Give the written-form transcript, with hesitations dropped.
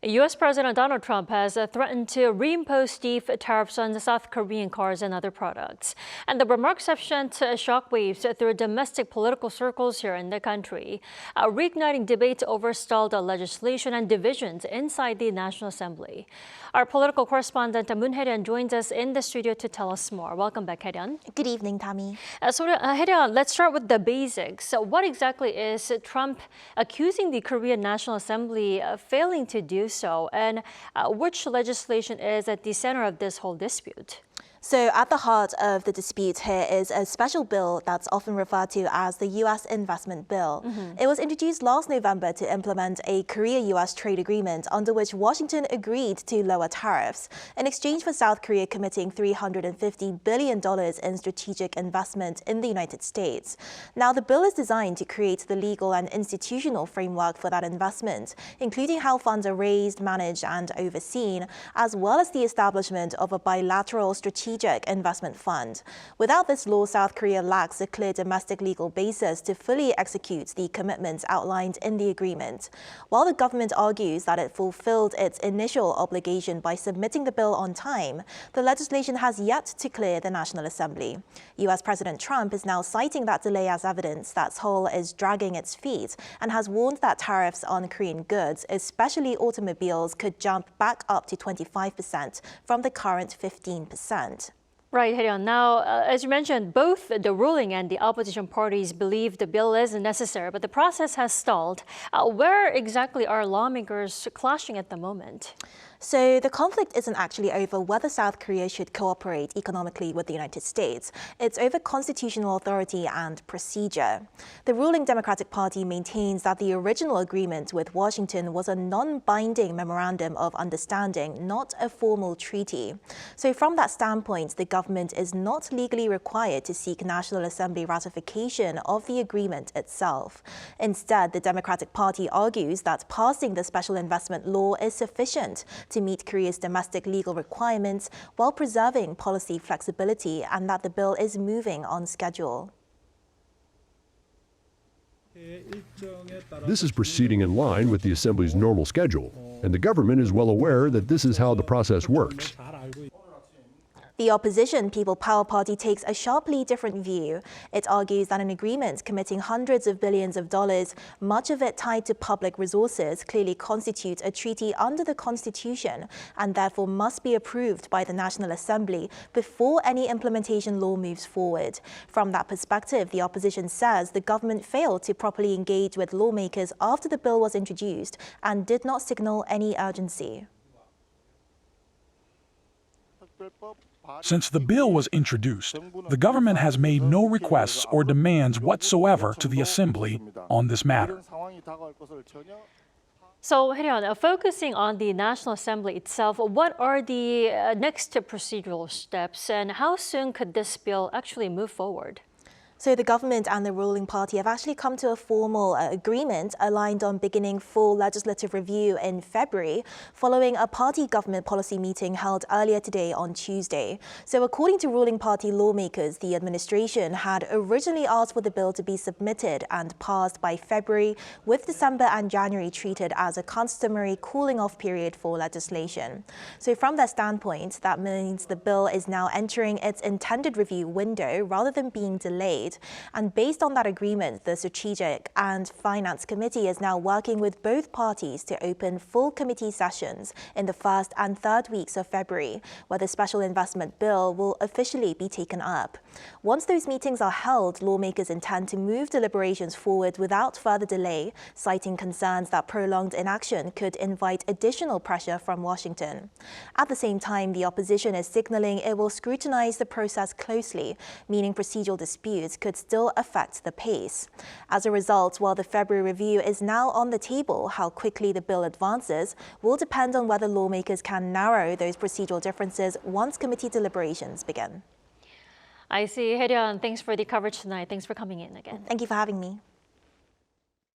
U.S. President Donald Trump has threatened to reimpose stiff tariffs on South Korean cars and other products. And the remarks have sent shockwaves through domestic political circles here in the country, reigniting debates over stalled legislation and divisions inside the National Assembly. Our political correspondent Moon Hye-ryeon joins us in the studio to tell us more. Welcome back, Hye-ryeon. Good evening, Dami. Hye-ryeon, let's start with the basics. What exactly is Trump accusing the Korean National Assembly of failing to do so, and which legislation is at the center of this whole dispute? So at the heart of the dispute here is a special bill that's often referred to as the U.S. Investment Bill. It was introduced last November to implement a Korea-U.S. trade agreement under which Washington agreed to lower tariffs in exchange for South Korea committing $350 billion in strategic investment in the United States. Now, the bill is designed to create the legal and institutional framework for that investment, including how funds are raised, managed, and overseen, as well as the establishment of a bilateral strategic investment fund. Without this law, South Korea lacks a clear domestic legal basis to fully execute the commitments outlined in the agreement. While the government argues that it fulfilled its initial obligation by submitting the bill on time, the legislation has yet to clear the National Assembly. U.S. President Trump is now citing that delay as evidence that Seoul is dragging its feet and has warned that tariffs on Korean goods, especially automobiles, could jump back up to 25% from the current 15%. Right, Hye-ryeon. Now, as you mentioned, both the ruling and the opposition parties believe the bill is necessary, but the process has stalled. Where exactly are lawmakers clashing at the moment? So the conflict isn't actually over whether South Korea should cooperate economically with the United States. It's over constitutional authority and procedure. The ruling Democratic Party maintains that the original agreement with Washington was a non-binding memorandum of understanding, not a formal treaty. So from that standpoint, the government is not legally required to seek National Assembly ratification of the agreement itself. Instead, the Democratic Party argues that passing the special investment law is sufficient to meet Korea's domestic legal requirements while preserving policy flexibility, and that the bill is moving on schedule. This is proceeding in line with the Assembly's normal schedule, and the government is well aware that this is how the process works. The opposition People Power Party takes a sharply different view. It argues that an agreement committing hundreds of billions of dollars, much of it tied to public resources, clearly constitutes a treaty under the Constitution and therefore must be approved by the National Assembly before any implementation law moves forward. From that perspective, the opposition says the government failed to properly engage with lawmakers after the bill was introduced and did not signal any urgency. Since the bill was introduced, the government has made no requests or demands whatsoever to the Assembly on this matter. So, Hye-ryeon, focusing on the National Assembly itself, what are the next procedural steps and how soon could this bill actually move forward? So the government and the ruling party have actually come to a formal agreement aligned on beginning full legislative review in February, following a party government policy meeting held earlier today on Tuesday. So according to ruling party lawmakers, the administration had originally asked for the bill to be submitted and passed by February, with December and January treated as a customary cooling off period for legislation. So from their standpoint, that means the bill is now entering its intended review window rather than being delayed. And based on that agreement, the Strategic and Finance Committee is now working with both parties to open full committee sessions in the first and third weeks of February, where the special investment bill will officially be taken up. Once those meetings are held, lawmakers intend to move deliberations forward without further delay, citing concerns that prolonged inaction could invite additional pressure from Washington. At the same time, the opposition is signaling it will scrutinize the process closely, meaning procedural disputes could still affect the pace. As a result, while the February review is now on the table, how quickly the bill advances will depend on whether lawmakers can narrow those procedural differences once committee deliberations begin. I see. Hye-ryeon, thanks for the coverage tonight. Thanks for coming in again. Thank you for having me.